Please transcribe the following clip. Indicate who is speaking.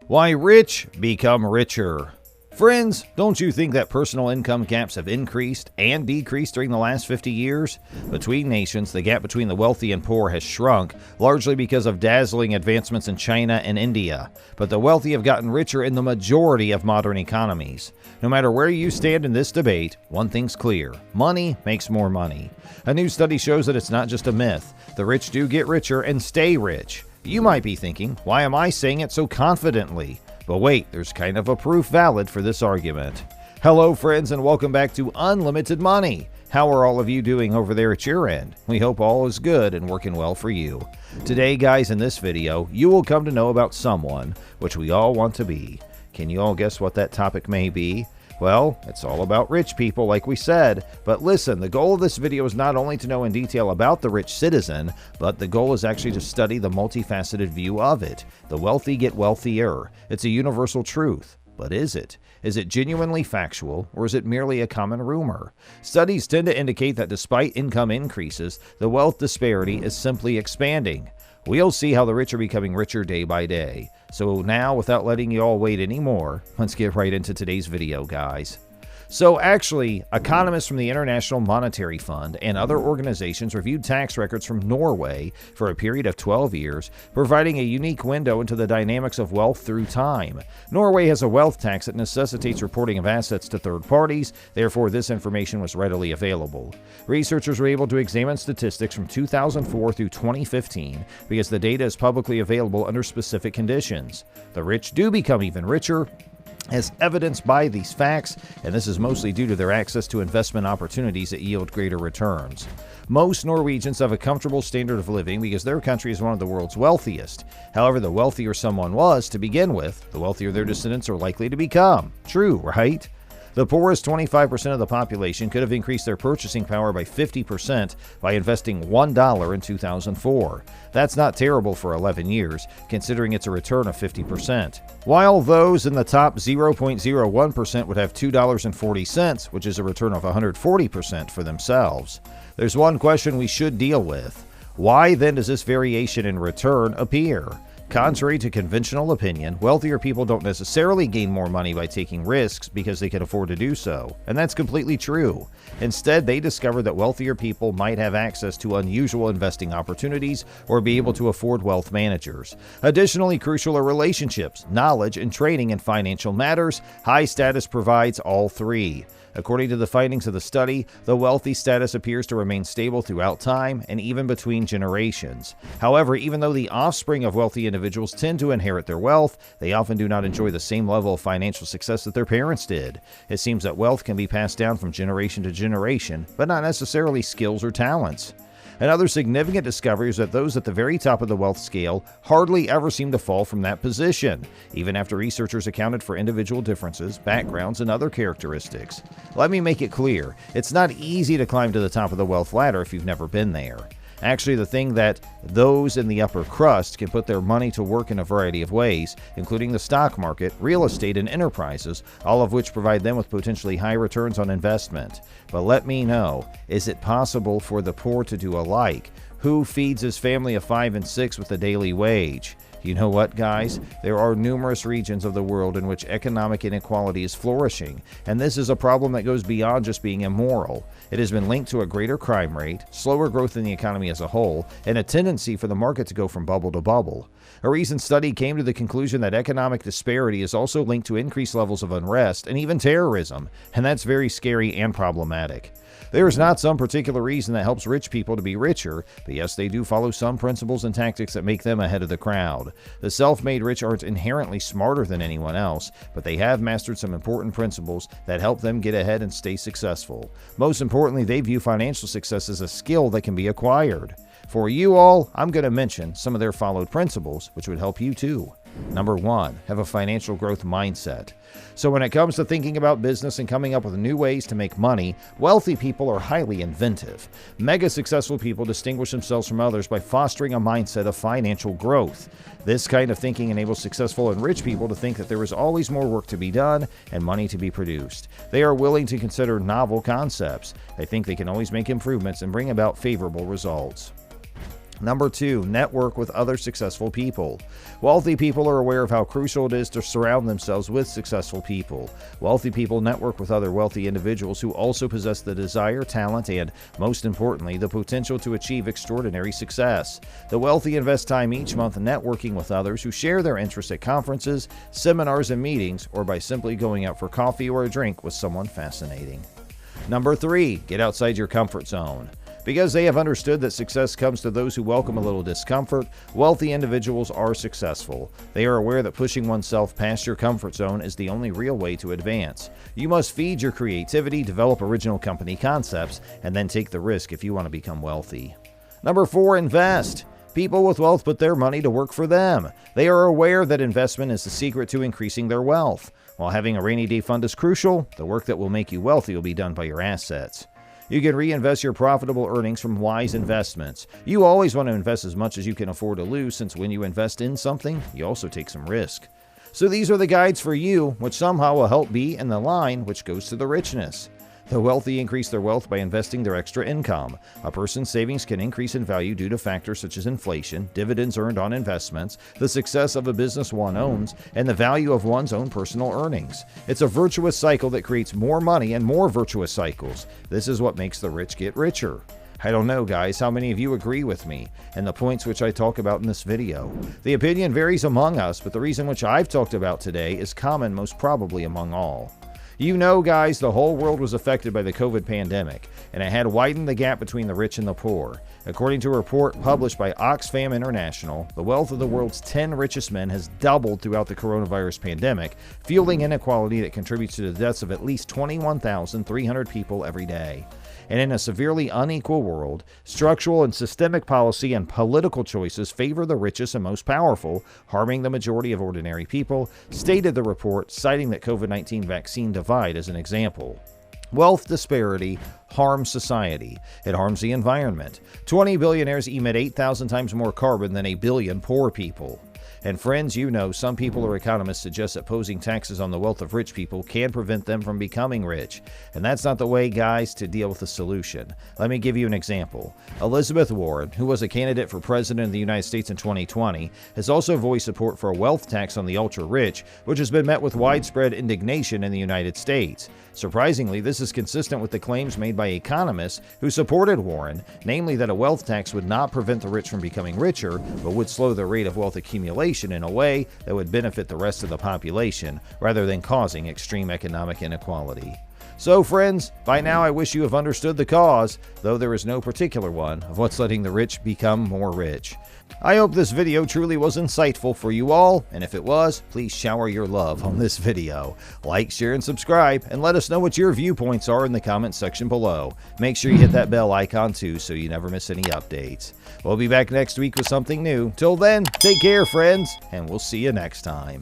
Speaker 1: Why rich become richer. Friends, don't you think that personal income gaps have increased and decreased during the last 50 years? Between nations, the gap between the wealthy and poor has shrunk, largely because of dazzling advancements in China and India. But the wealthy have gotten richer in the majority of modern economies. No matter where you stand in this debate, one thing's clear: money makes more money. A new study shows that it's not just a myth. The rich do get richer and stay rich. You might be thinking, why am I saying it so confidently? But wait, there's kind of a proof valid for this argument. Hello friends, and welcome back to Unlimited Money. How are all of you doing over there at your end? We hope all is good and working well for you. Today guys, in this video, you will come to know about someone which we all want to be. Can you all guess what that topic may be? Well, it's all about rich people like we said, but listen, the goal of this video is not only to know in detail about the rich citizen, but the goal is actually to study the multifaceted view of it. The wealthy get wealthier. It's a universal truth. But is it? Is it genuinely factual, or is it merely a common rumor? Studies tend to indicate that despite income increases, the wealth disparity is simply expanding. We'll see how the rich are becoming richer day by day. So now, without letting you all wait anymore, let's get right into today's video, guys. So actually, economists from the International Monetary Fund and other organizations reviewed tax records from Norway for a period of 12 years, providing a unique window into the dynamics of wealth through time. Norway has a wealth tax that necessitates reporting of assets to third parties, therefore this information was readily available. Researchers were able to examine statistics from 2004 through 2015 because the data is publicly available under specific conditions. The rich do become even richer, as evidenced by these facts, and this is mostly due to their access to investment opportunities that yield greater returns. Most Norwegians have a comfortable standard of living because their country is one of the world's wealthiest. However, the wealthier someone was to begin with, the wealthier their descendants are likely to become. True, right? The poorest 25% of the population could have increased their purchasing power by 50% by investing $1 in 2004. That's not terrible for 11 years, considering it's a return of 50%. While those in the top 0.01% would have $2.40, which is a return of 140% for themselves. There's one question we should deal with. Why then does this variation in return appear? Contrary to conventional opinion, wealthier people don't necessarily gain more money by taking risks because they can afford to do so, and that's completely true. Instead, they discovered that wealthier people might have access to unusual investing opportunities or be able to afford wealth managers. Additionally, crucial are relationships, knowledge, and training in financial matters. High status provides all three. According to the findings of the study, the wealthy status appears to remain stable throughout time and even between generations. However, even though the offspring of wealthy individuals tend to inherit their wealth, they often do not enjoy the same level of financial success that their parents did. It seems that wealth can be passed down from generation to generation, but not necessarily skills or talents. Another significant discovery is that those at the very top of the wealth scale hardly ever seem to fall from that position, even after researchers accounted for individual differences, backgrounds, and other characteristics. Let me make it clear, it's not easy to climb to the top of the wealth ladder if you've never been there. Actually, the thing that those in the upper crust can put their money to work in a variety of ways, including the stock market, real estate, and enterprises, all of which provide them with potentially high returns on investment. But let me know, is it possible for the poor to do alike? Who feeds his family of 5 and 6 with a daily wage? You know what, guys? There are numerous regions of the world in which economic inequality is flourishing, and this is a problem that goes beyond just being immoral. It has been linked to a greater crime rate, slower growth in the economy as a whole, and a tendency for the market to go from bubble to bubble. A recent study came to the conclusion that economic disparity is also linked to increased levels of unrest and even terrorism, and that's very scary and problematic. There is not some particular reason that helps rich people to be richer, but yes, they do follow some principles and tactics that make them ahead of the crowd. The self-made rich aren't inherently smarter than anyone else, but they have mastered some important principles that help them get ahead and stay successful. Most importantly, they view financial success as a skill that can be acquired. For you all, I'm going to mention some of their followed principles, which would help you too. Number 1, have a financial growth mindset. So when it comes to thinking about business and coming up with new ways to make money, wealthy people are highly inventive. Mega successful people distinguish themselves from others by fostering a mindset of financial growth. This kind of thinking enables successful and rich people to think that there is always more work to be done and money to be produced. They are willing to consider novel concepts. They think they can always make improvements and bring about favorable results. Number 2, network with other successful people. Wealthy people are aware of how crucial it is to surround themselves with successful people. Wealthy people network with other wealthy individuals who also possess the desire, talent, and, most importantly, the potential to achieve extraordinary success. The wealthy invest time each month networking with others who share their interests at conferences, seminars, and meetings, or by simply going out for coffee or a drink with someone fascinating. Number 3, get outside your comfort zone. Because they have understood that success comes to those who welcome a little discomfort, wealthy individuals are successful. They are aware that pushing oneself past your comfort zone is the only real way to advance. You must feed your creativity, develop original company concepts, and then take the risk if you want to become wealthy. Number 4, invest. People with wealth put their money to work for them. They are aware that investment is the secret to increasing their wealth. While having a rainy day fund is crucial, the work that will make you wealthy will be done by your assets. You can reinvest your profitable earnings from wise investments. You always want to invest as much as you can afford to lose, since when you invest in something, you also take some risk. So these are the guides for you, which somehow will help be in the line which goes to the richness. The wealthy increase their wealth by investing their extra income. A person's savings can increase in value due to factors such as inflation, dividends earned on investments, the success of a business one owns, and the value of one's own personal earnings. It's a virtuous cycle that creates more money and more virtuous cycles. This is what makes the rich get richer. I don't know, guys, how many of you agree with me and the points which I talk about in this video. The opinion varies among us, but the reason which I've talked about today is common most probably among all. You know, guys, the whole world was affected by the COVID pandemic, and it had widened the gap between the rich and the poor. According to a report published by Oxfam International, the wealth of the world's 10 richest men has doubled throughout the coronavirus pandemic, fueling inequality that contributes to the deaths of at least 21,300 people every day. And in a severely unequal world, structural and systemic policy and political choices favor the richest and most powerful, harming the majority of ordinary people, stated the report, citing that COVID-19 vaccine divide as an example. Wealth disparity harms society. It harms the environment. 20 billionaires emit 8,000 times more carbon than a billion poor people. And friends, you know, some people or economists suggest that posing taxes on the wealth of rich people can prevent them from becoming rich. And that's not the way, guys, to deal with the solution. Let me give you an example. Elizabeth Warren, who was a candidate for president of the United States in 2020, has also voiced support for a wealth tax on the ultra-rich, which has been met with widespread indignation in the United States. Surprisingly, this is consistent with the claims made by economists who supported Warren, namely that a wealth tax would not prevent the rich from becoming richer, but would slow the rate of wealth accumulation in a way that would benefit the rest of the population, rather than causing extreme economic inequality. So friends, by now I wish you have understood the cause, though there is no particular one, of what's letting the rich become more rich. I hope this video truly was insightful for you all, and if it was, please shower your love on this video. Like, share, and subscribe, and let us know what your viewpoints are in the comments section below. Make sure you hit that bell icon too so you never miss any updates. We'll be back next week with something new. Till then, take care, friends, and we'll see you next time.